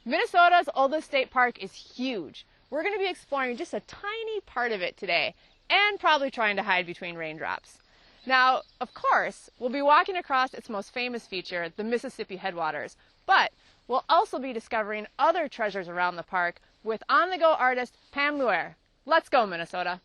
Minnesota's oldest state park is huge. We're going to be exploring just a tiny part of it today, and probably trying to hide between raindrops. Now, of course, we'll be walking across its most famous feature, the Mississippi Headwaters, but we'll also be discovering other treasures around the park with on-the-go artist Pam Luer. Let's go, Minnesota!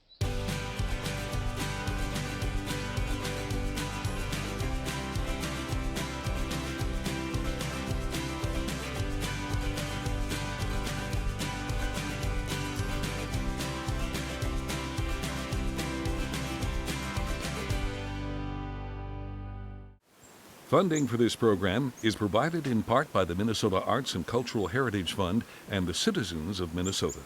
Funding for this program is provided in part by the Minnesota Arts and Cultural Heritage Fund and the citizens of Minnesota.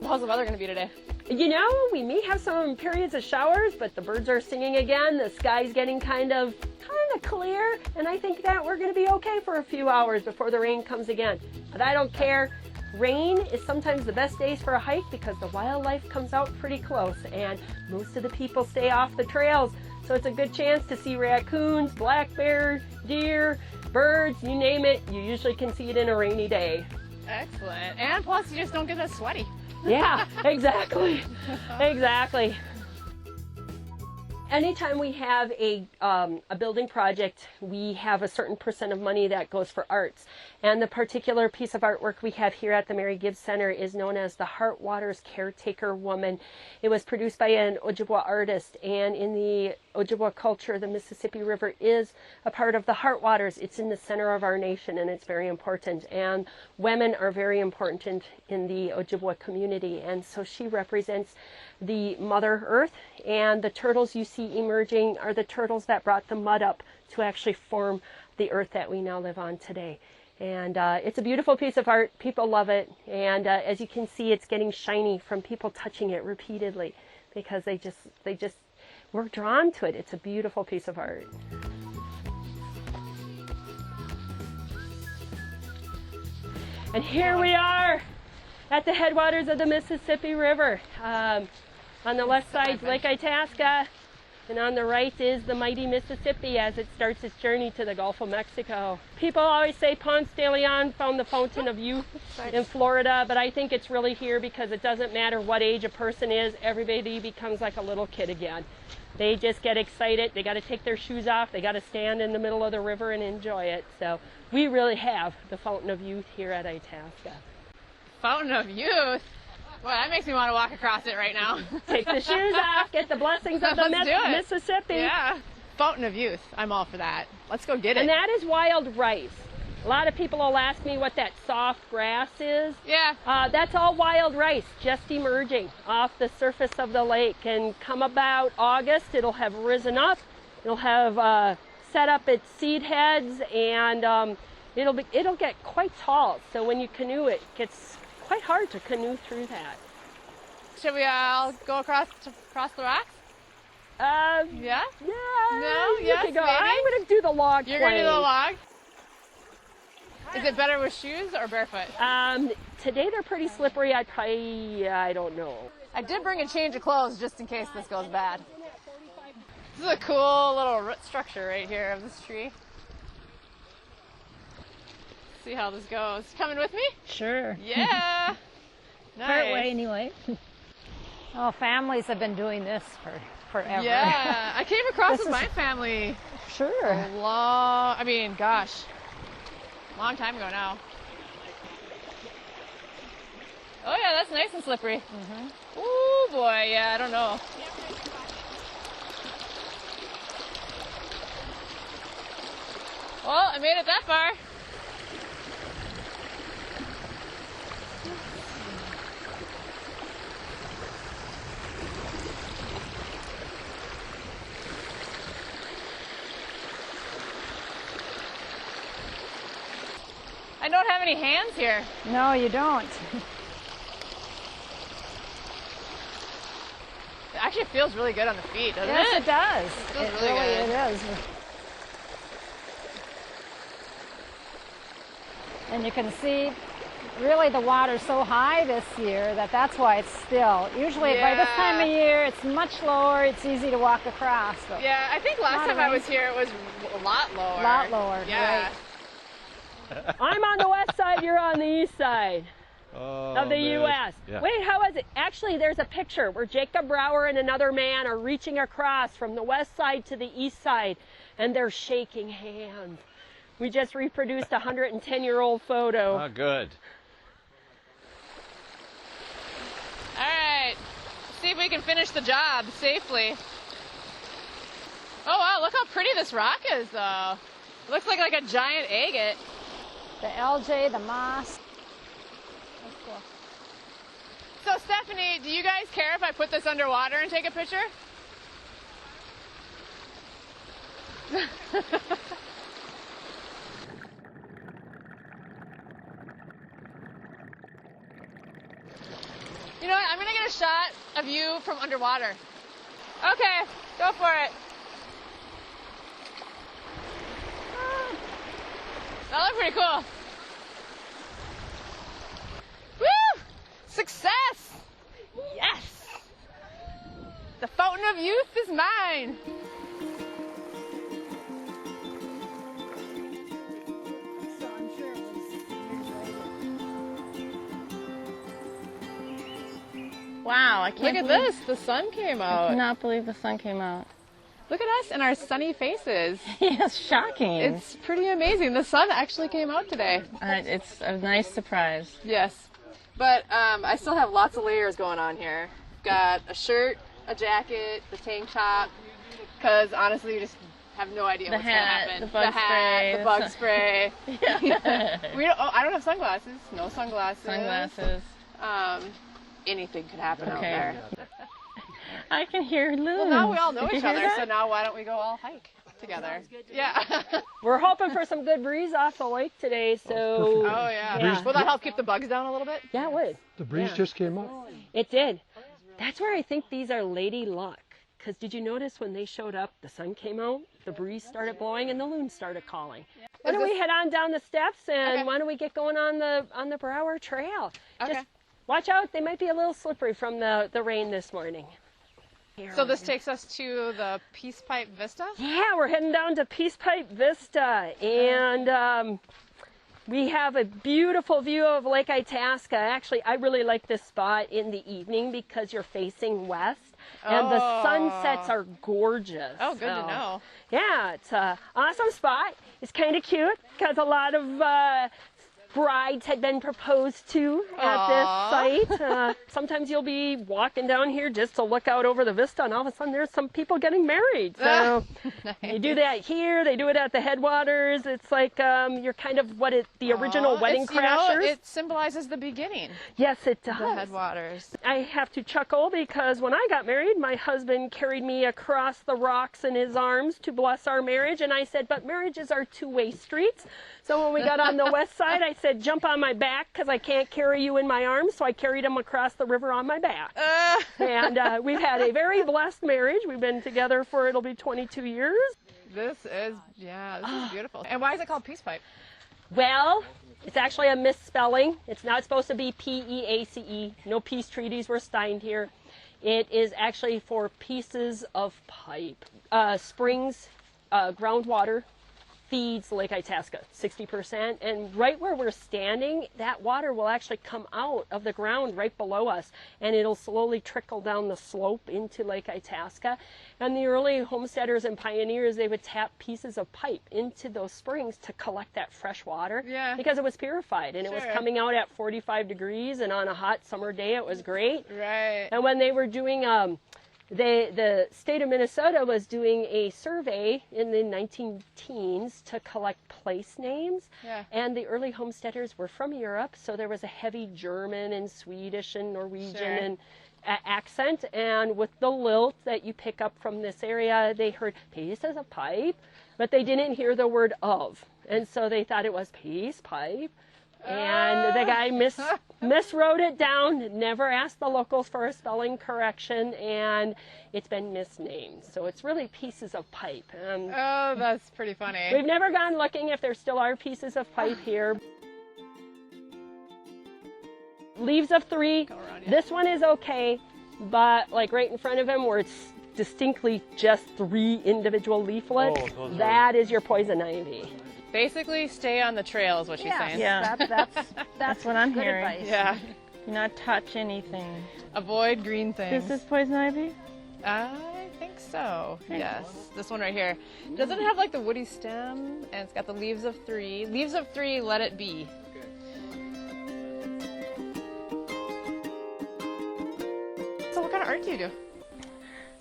How's the weather going to be today? You know, we may have some periods of showers, but the birds are singing again. The sky's getting kind of clear, and I think that we're going to be okay for a few hours before the rain comes again. But I don't care. Rain is sometimes the best days for a hike because the wildlife comes out pretty close and most of the people stay off the trails. So it's a good chance to see raccoons, black bears, deer, birds, you name it. You usually can see it in a rainy day. Excellent. And plus you just don't get that sweaty. Yeah, exactly. Exactly. Anytime we have a building project, we have a certain percent of money that goes for arts. And the particular piece of artwork we have here at the Mary Gibbs Center is known as the Headwaters Caretaker Woman. It was produced by an Ojibwa artist, and in the Ojibwa culture, the Mississippi River is a part of the Headwaters. It's in the center of our nation, and it's very important. And women are very important in the Ojibwa community, and so she represents the Mother Earth, and the turtles you see emerging are the turtles that brought the mud up to actually form the earth that we now live on today. And it's a beautiful piece of art. People love it, and as you can see, it's getting shiny from people touching it repeatedly because they just were drawn to it. It's a beautiful piece of art. And here we are at the headwaters of the Mississippi River. On the left side is Lake Itasca, and on the right is the mighty Mississippi as it starts its journey to the Gulf of Mexico. People always say Ponce de Leon found the fountain of youth in Florida, but I think it's really here because it doesn't matter what age a person is, everybody becomes like a little kid again. They just get excited, they got to take their shoes off, they got to stand in the middle of the river and enjoy it. So we really have the fountain of youth here at Itasca. Fountain of youth? Well, that makes me want to walk across it right now. Take the shoes off, get the blessings of the Mississippi. Yeah. Fountain of youth. I'm all for that. Let's go get it. And that is wild rice. A lot of people will ask me what that soft grass is. Yeah. That's all wild rice just emerging off the surface of the lake. And come about August, it'll have risen up. It'll have set up its seed heads, and it'll get quite tall. So when you canoe, it gets quite hard to canoe through that. Should we all go across the rocks? Yeah? Yeah. No? You Yes, can go. maybe? I'm going to do the log You're going to do plane. the log? Is it better with shoes or barefoot? Today they're pretty slippery. I don't know. I did bring a change of clothes just in case this goes bad. This is a cool little root structure right here of this tree. See how this goes. Coming with me? Sure. Yeah. Nice. Part way anyway. Oh, families have been doing this for forever. Yeah, I came across with my family Sure. long time ago now. Oh yeah, that's nice and slippery. Mm-hmm. Ooh boy, yeah, I don't know. Well, I made it that far. I don't have any hands here. No, you don't. It actually feels really good on the feet, doesn't Yes, it? it does. It feels really good. It is. And you can see really the water's so high this year that's why it's still. Usually by this time of year, it's much lower. It's easy to walk across. Yeah, I think last time I was here, it was a lot lower. A lot lower, yeah. Right. I'm on the west side, you're on the east side of the U.S. Yeah. Wait, how is it? Actually, there's a picture where Jacob Brower and another man are reaching across from the west side to the east side, and they're shaking hands. We just reproduced a 110-year-old photo. Oh, good. All right, let's see if we can finish the job safely. Oh wow, look how pretty this rock is though. It looks like a giant agate. The algae, the moss. That's cool. So Stephanie, do you guys care if I put this underwater and take a picture? You know what? I'm gonna get a shot of you from underwater. Okay, go for it. That looked pretty cool. Woo! Success! Yes! The fountain of youth is mine. Wow, I can't Look at this, the sun came I out. cannot believe the sun came out. Look at us and our sunny faces. Yes, shocking. It's pretty amazing. The sun actually came out today. It's a nice surprise. Yes. But I still have lots of layers going on here. Got a shirt, a jacket, the tank top, because honestly you just have no idea what's going to happen. The bug spray. The bug spray. Yeah. I don't have sunglasses. No sunglasses. Sunglasses. Anything could happen out Okay. there. I can hear Lou. Well, now we all know Did you each hear other, that? so now why don't we go all hike together? Yeah. We're hoping for some good breeze off the lake today, so... Oh, yeah. Yeah. Will that help keep the bugs down a little bit? Yeah, it would. The breeze just came up. It did. That's where I think these are lady luck. Because did you notice when they showed up, the sun came out, the breeze started blowing, and the loons started calling. Why don't we head on down the steps, and why don't we get going on the Brower Trail? Okay. Just watch out, they might be a little slippery from the rain this morning. So this takes us to the Peace Pipe Vista? Yeah, we're heading down to Peace Pipe Vista, and we have a beautiful view of Lake Itasca. Actually, I really like this spot in the evening because you're facing west, and the sunsets are gorgeous. Oh, good to know. Yeah, it's an awesome spot. It's kind of cute because a lot of brides had been proposed to at this site. Sometimes you'll be walking down here just to look out over the vista, and all of a sudden there's some people getting married. So Nice. you do that here, they do it at the Headwaters. It's like you're kind of the original wedding crashers. It symbolizes the beginning. Yes, it does. The Headwaters. I have to chuckle because when I got married, my husband carried me across the rocks in his arms to bless our marriage, and I said, but marriages are two-way streets. So when we got on the west side, I said, jump on my back because I can't carry you in my arms. So I carried him across the river on my back. And we've had a very blessed marriage. We've been together for, it'll be 22 years. This is beautiful. And why is it called Peace Pipe? Well, it's actually a misspelling. It's not supposed to be P-E-A-C-E. No peace treaties were signed here. It is actually for pieces of pipe. Springs, groundwater, feeds Lake Itasca, 60%, and right where we're standing, that water will actually come out of the ground right below us, and it'll slowly trickle down the slope into Lake Itasca. And the early homesteaders and pioneers, they would tap pieces of pipe into those springs to collect that fresh water, because it was purified, and it was coming out at 45 degrees, and on a hot summer day, it was great. Right. And when they were doing the state of Minnesota was doing a survey in the 19-teens to collect place names, and the early homesteaders were from Europe, so there was a heavy German and Swedish and Norwegian and accent, and with the lilt that you pick up from this area, they heard pieces of pipe, but they didn't hear the word of, and so they thought it was peace pipe. And the guy miswrote it down, never asked the locals for a spelling correction, and it's been misnamed. So it's really pieces of pipe. Oh, that's pretty funny. We've never gone looking if there still are pieces of pipe here. leaves of 3. This one is okay, but like right in front of him where it's distinctly just 3 individual leaflets, that is your poison ivy. Basically, stay on the trail is what she's saying. Yeah. That's what I'm good hearing. advice. Yeah. Do not touch anything. Avoid green things. Is this poison ivy? I think so. Yes. This one right here. Doesn't it have like the woody stem? And it's got the leaves of 3. Leaves of 3, let it be. So what kind of art do you do?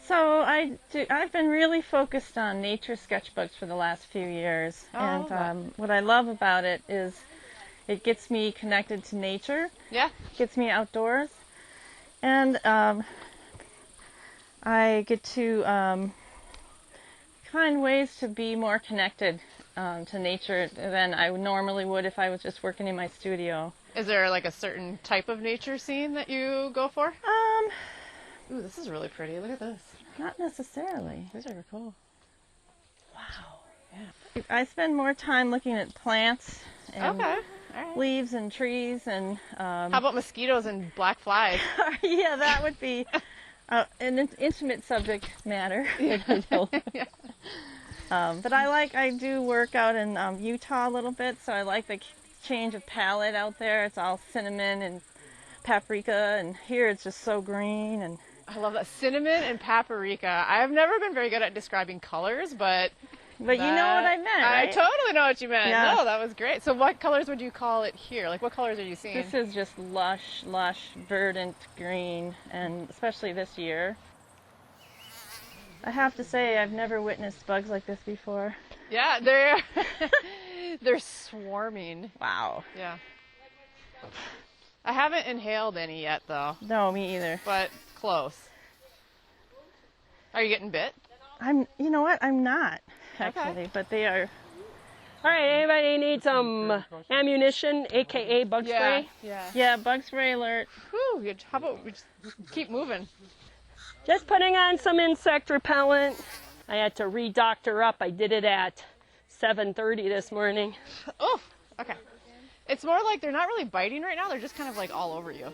So I've been really focused on nature sketchbooks for the last few years. And what I love about it is it gets me connected to nature. Yeah. Gets me outdoors. And I get to find ways to be more connected to nature than I normally would if I was just working in my studio. Is there like a certain type of nature scene that you go for? Ooh, this is really pretty. Look at this. Not necessarily. These are cool. Wow. Yeah. I spend more time looking at plants and Okay. All right. leaves and trees and How about mosquitoes and black flies? yeah, that would be an intimate subject matter. Yeah. But I do work out in Utah a little bit, so I like the change of palette out there. It's all cinnamon and paprika, and here it's just so green. And I love that. Cinnamon and paprika. I've never been very good at describing colors, but you know what I meant, I right? totally know what you meant. Yeah. No, that was great. So what colors would you call it here? Like what colors are you seeing? This is just lush, verdant green, and especially this year. I have to say, I've never witnessed bugs like this before. Yeah, they're swarming. Wow. Yeah. I haven't inhaled any yet, though, No, me either. but close. Are you getting bit? You know what? I'm not, Okay. actually, but they are. All right, anybody need some ammunition, aka bug spray? Yeah. Yeah, bug spray alert. Whew, how about we just keep moving? Just putting on some insect repellent. I had to re-doctor up. I did it at 7:30 this morning. Oh, okay. It's more like they're not really biting right now. They're just kind of like all over you.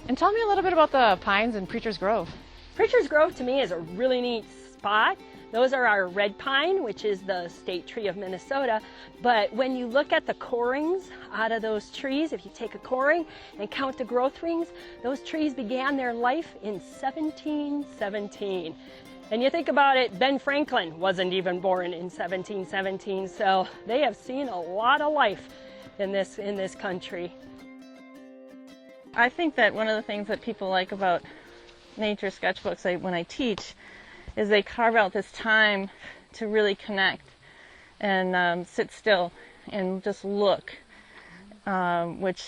And tell me a little bit about the pines in Preacher's Grove. Preacher's Grove to me is a really neat spot. Those are our red pine, which is the state tree of Minnesota. But when you look at the corings out of those trees, if you take a coring and count the growth rings, those trees began their life in 1717. And you think about it, Ben Franklin wasn't even born in 1717, so they have seen a lot of life in this country. I think that one of the things that people like about nature sketchbooks when I teach is they carve out this time to really connect and sit still and just look, which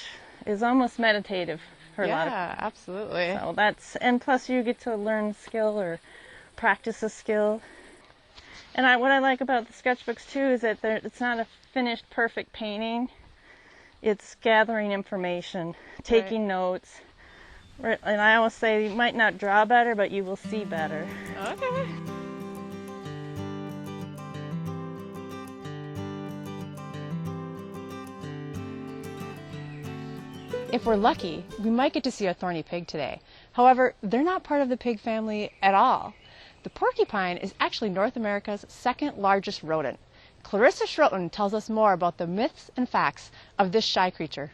is almost meditative for a lot of Yeah, absolutely. So and plus you get to learn skill or practice a skill. And what I like about the sketchbooks too is that it's not a finished perfect painting. It's gathering information, taking notes. And I always say you might not draw better, but you will see better. Okay. If we're lucky, we might get to see a thorny pig today. However, they're not part of the pig family at all. The porcupine is actually North America's second largest rodent. Clarissa Schrooten tells us more about the myths and facts of this shy creature.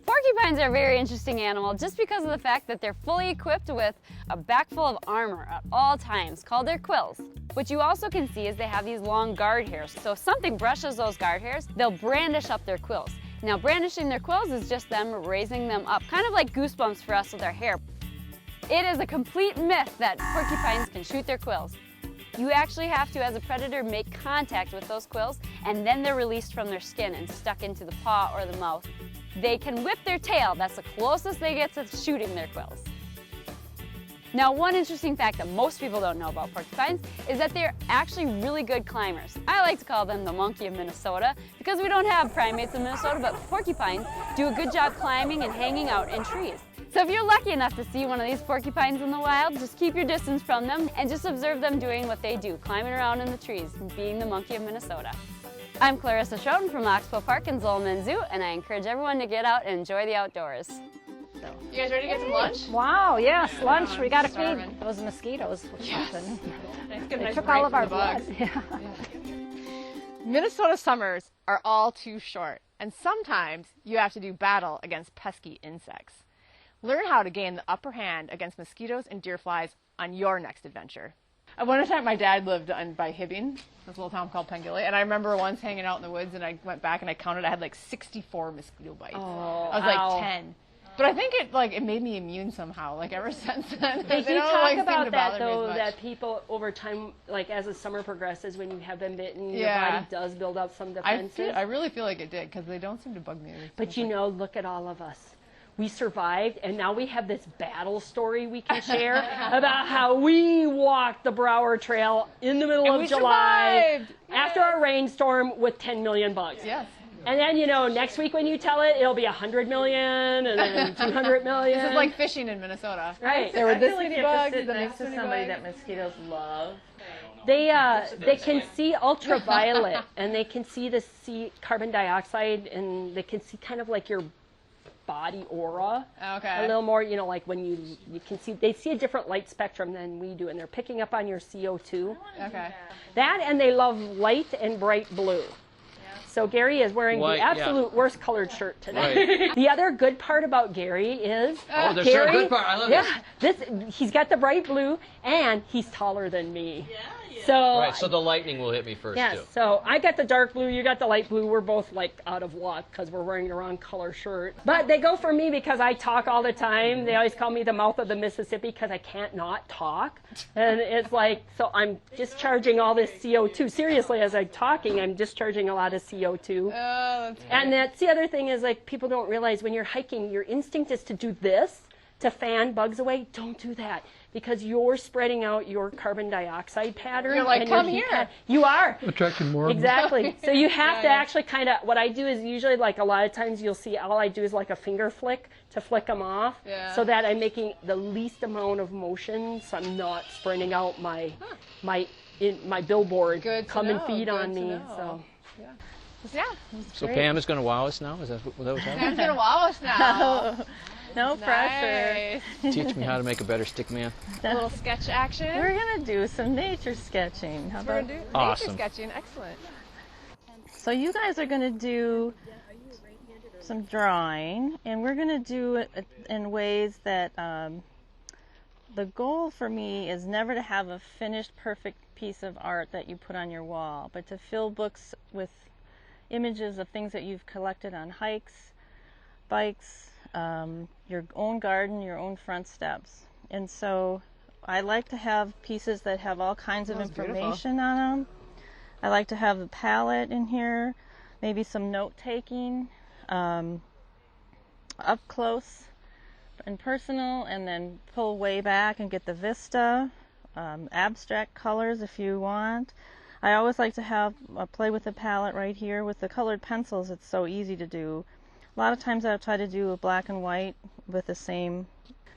Porcupines are a very interesting animal just because of the fact that they're fully equipped with a back full of armor at all times called their quills. What you also can see is they have these long guard hairs, so if something brushes those guard hairs, they'll brandish up their quills. Now brandishing their quills is just them raising them up, kind of like goosebumps for us with our hair. It is a complete myth that porcupines can shoot their quills. You actually have to, as a predator, make contact with those quills, and then they're released from their skin and stuck into the paw or the mouth. They can whip their tail. That's the closest they get to shooting their quills. Now, one interesting fact that most people don't know about porcupines is that they're actually really good climbers. I like to call them the monkey of Minnesota because we don't have primates in Minnesota, but porcupines do a good job climbing and hanging out in trees. So if you're lucky enough to see one of these porcupines in the wild, just keep your distance from them and just observe them doing what they do, climbing around in the trees and being the monkey of Minnesota. I'm Clarissa Schrooten from Oxbow Park and Zollman Zoo, and I encourage everyone to get out and enjoy the outdoors. You guys ready to get some lunch? Wow, yes, lunch. We got to feed starving. those mosquitoes or something. They They took all of our blood. Yeah. Minnesota summers are all too short, and sometimes you have to do battle against pesky insects. Learn how to gain the upper hand against mosquitoes and deer flies on your next adventure. One time my dad lived by Hibbing, this little town called Pengilly, and I remember once hanging out in the woods and I went back and I counted, I had like 64 mosquito bites. Oh, I was like 10. But I think it made me immune somehow, like ever since then. They do don't, talk like, seem about to that bother me as though, much. that people over time, like as the summer progresses, when you have been bitten, your Yeah. body does build up some defenses. I really feel like it did, because they don't seem to bug me. But you know, look at all of us. We survived, and now we have this battle story we can share about how we walked the Brower Trail in the middle And of we July survived! after a rainstorm with 10 million bugs. Yes. And then, you know, next week when you tell it, it'll be 100 million and then 200 million. This is like fishing in Minnesota. Right. There were I this feel like many you have bugs, to sit then next this to many somebody bugs. that mosquitoes love. They can see ultraviolet and they can see carbon dioxide and they can see kind of like your body aura Okay. a little more, you know, like when you can see, they see a different light spectrum than we do and they're picking up on your CO2. Okay. That and they love light and bright blue. So Gary is wearing White, the absolute yeah. worst colored shirt today. The other good part about Gary is Oh, there's Gary, a good part. I love it. he's got the bright blue and he's taller than me. So Right, so the lightning will hit me first, yes, too. so I got the dark blue, you got the light blue. We're both like out of luck because we're wearing the wrong color shirt. But they go for me because I talk all the time. They always call me the mouth of the Mississippi because I can't not talk. And it's like, so I'm discharging all this CO2. Seriously, as I'm talking, I'm discharging a lot of CO2. Oh, that's great. And that's the other thing is like people don't realize when you're hiking, your instinct is to do this to fan bugs away. Don't do that because you're spreading out your carbon dioxide pattern. You're like, and your "Come heat here." You are. Attracting more. Exactly. So you have to actually kind of, what I do is usually like a lot of times you'll see all I do is like a finger flick to flick them off so that I'm making the least amount of motion so I'm not spreading out my billboard. Good to Come and know, feed good on to me. know. So. Yeah. So Pam is going to wow us now? Is that what's happening? Sam's gonna wow us now. No pressure. Nice. Teach me how to make a better stick man. A little sketch action. We're gonna do some nature sketching. How We're about? gonna do Awesome. nature sketching. Excellent. So you guys are gonna do some drawing, and we're gonna do it in ways that the goal for me is never to have a finished, perfect piece of art that you put on your wall, but to fill books with images of things that you've collected on hikes, bikes, your own garden, your own front steps. And so I like to have pieces that have all kinds of information on them. I like to have the palette in here, maybe some note-taking, up close and personal, and then pull way back and get the vista, abstract colors if you want. I always like to have play with the palette right here. With the colored pencils, it's so easy to do. A lot of times I'll try to do a black and white with the same.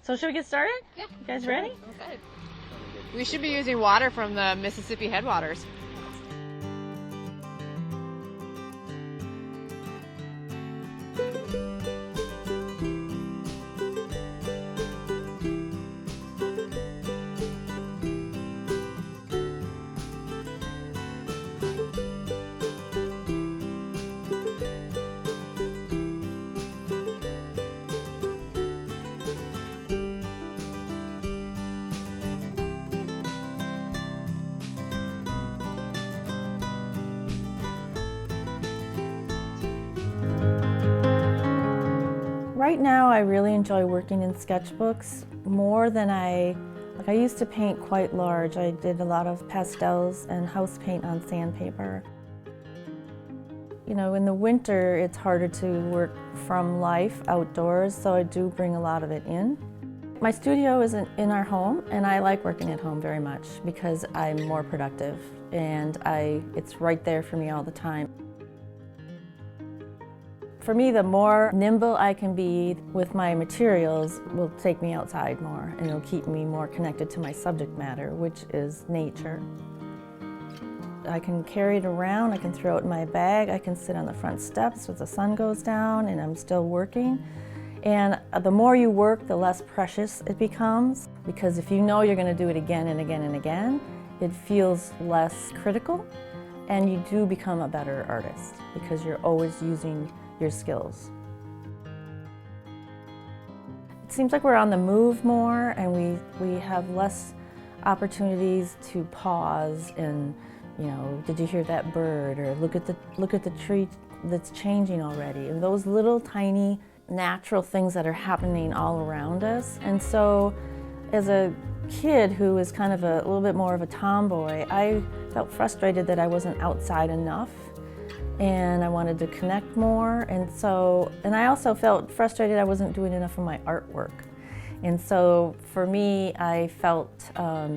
So should we get started? Yeah. You guys ready? We should be using water from the Mississippi Headwaters. Right now I really enjoy working in sketchbooks more than I used to paint quite large. I did a lot of pastels and house paint on sandpaper. You know, in the winter it's harder to work from life outdoors, so I do bring a lot of it in. My studio is in our home, and I like working at home very much because I'm more productive and it's right there for me all the time. For me, the more nimble I can be with my materials will take me outside more, and it'll keep me more connected to my subject matter, which is nature. I can carry it around, I can throw it in my bag, I can sit on the front steps as the sun goes down and I'm still working. And the more you work, the less precious it becomes, because if you know you're going to do it again and again and again, it feels less critical, and you do become a better artist because you're always using your skills. It seems like we're on the move more, and we have less opportunities to pause and, you know, did you hear that bird, or look at the tree that's changing already, and those little tiny natural things that are happening all around us. And so as a kid who was kind of a little bit more of a tomboy, I felt frustrated that I wasn't outside enough, and I wanted to connect more. And I also felt frustrated I wasn't doing enough of my artwork. And so for me, I felt, I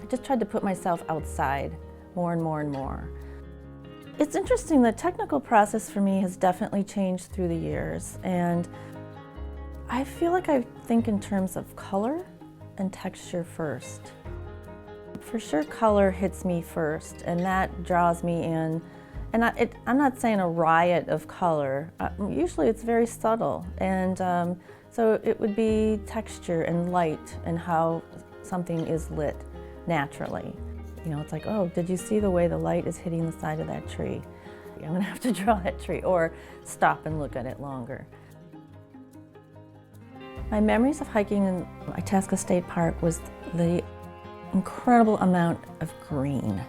just tried to put myself outside more and more and more. It's interesting, the technical process for me has definitely changed through the years, and I feel like I think in terms of color and texture first. For sure color hits me first, and that draws me in. And I'm not saying a riot of color, usually it's very subtle, and so it would be texture and light and how something is lit naturally. You know, it's like, oh, did you see the way the light is hitting the side of that tree? I'm gonna have to draw that tree, or stop and look at it longer. My memories of hiking in Itasca State Park was the incredible amount of green.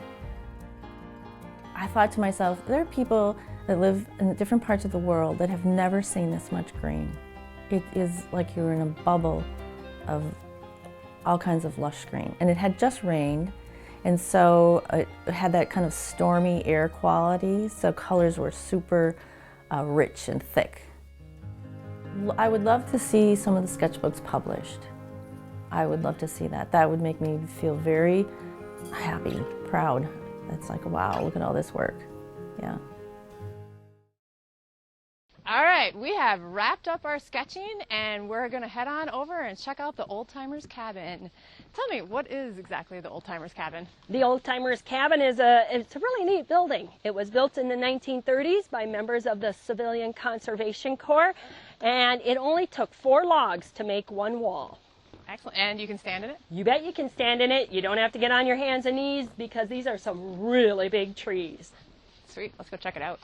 I thought to myself, there are people that live in different parts of the world that have never seen this much green. It is like you're in a bubble of all kinds of lush green. And it had just rained, and so it had that kind of stormy air quality, so colors were super rich and thick. I would love to see some of the sketchbooks published. I would love to see that. That would make me feel very happy, proud. It's like, wow, look at all this work. Yeah. All right, we have wrapped up our sketching, and we're going to head on over and check out the Old Timers Cabin. Tell me, what is exactly the Old Timers Cabin? The Old Timers Cabin it's a really neat building. It was built in the 1930s by members of the Civilian Conservation Corps, and it only took 4 logs to make one wall. Excellent. And you can stand in it? You bet you can stand in it. You don't have to get on your hands and knees because these are some really big trees. Sweet. Let's go check it out.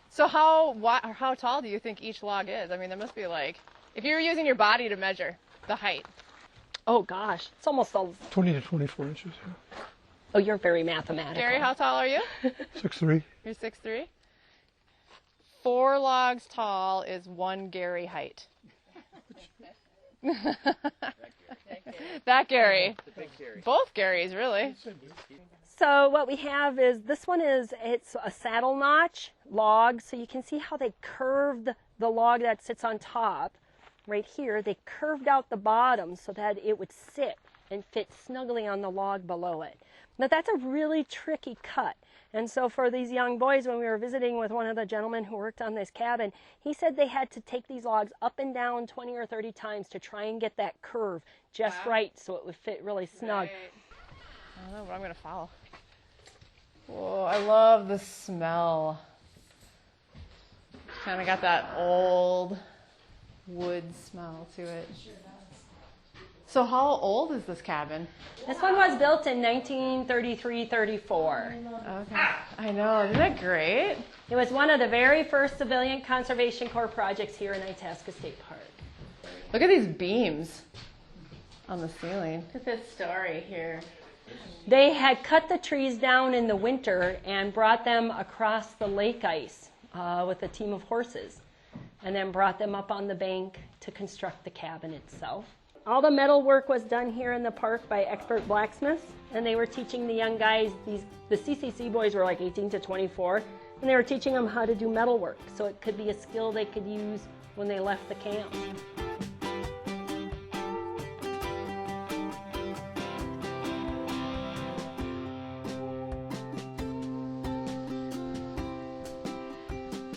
So how tall do you think each log is? I mean, there must be like, if you were using your body to measure the height. Oh gosh, it's almost 20 to 24 inches. Yeah. Oh, you're very mathematical. Gary, how tall are you? 6'3". You're 6'3"? 4 logs tall is 1 Gary height. That Gary. Both Garys, really. So what we have is, it's a saddle notch log, so you can see how they curved the log that sits on top. Right here, they curved out the bottom so that it would sit and fit snugly on the log below it. Now that's a really tricky cut. And so for these young boys, when we were visiting with one of the gentlemen who worked on this cabin, he said they had to take these logs up and down 20 or 30 times to try and get that curve just right so it would fit really snug. Right. I don't know, but I'm going to follow. Whoa, I love the smell. Kind of got that old wood smell to it. So how old is this cabin? This one was built in 1933-34. Okay, I know, isn't that great? It was one of the very first Civilian Conservation Corps projects here in Itasca State Park. Look at these beams on the ceiling. Look at this story here. They had cut the trees down in the winter and brought them across the lake ice with a team of horses, and then brought them up on the bank to construct the cabin itself. All the metal work was done here in the park by expert blacksmiths, and they were teaching the young guys, the CCC boys were like 18 to 24, and they were teaching them how to do metal work, so it could be a skill they could use when they left the camp.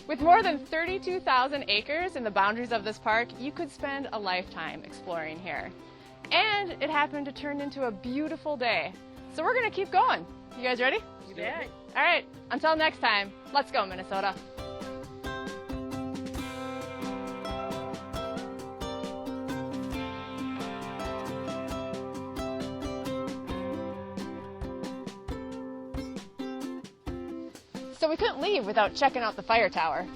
With more than 32,000 acres in the boundaries of this park, you could spend a lifetime exploring here. And it happened to turn into a beautiful day. So we're going to keep going. You guys ready? Yeah. All right, until next time, let's go, Minnesota. So we couldn't leave without checking out the fire tower.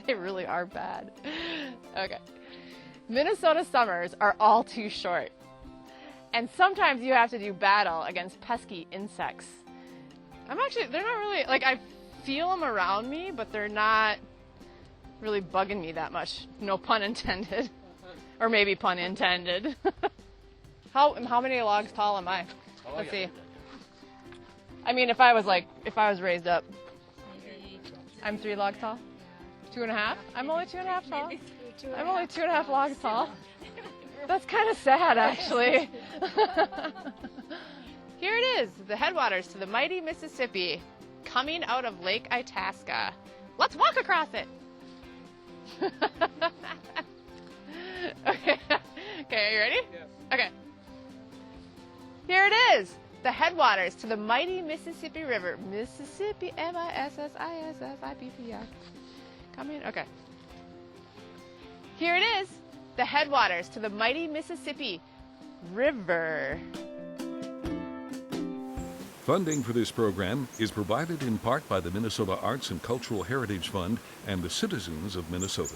They really are bad. Okay. Minnesota summers are all too short. And sometimes you have to do battle against pesky insects. They're not really, like, I feel them around me, but they're not really bugging me that much. No pun intended. Or maybe pun intended. How many logs tall am I? Let's see. I mean, if I was raised up, I'm 3 logs tall? 2.5? I'm only 2.5 tall. I'm only 2.5 logs tall. That's kind of sad, actually. Here it is, the headwaters to the mighty Mississippi, coming out of Lake Itasca. Let's walk across it. Okay, are you ready? Yes. Okay. Here it is, the headwaters to the mighty Mississippi River. Mississippi, M-I-S-S-I-S-S-I-P-P-I. Coming, okay. Here it is, the headwaters to the mighty Mississippi River. Funding for this program is provided in part by the Minnesota Arts and Cultural Heritage Fund and the citizens of Minnesota.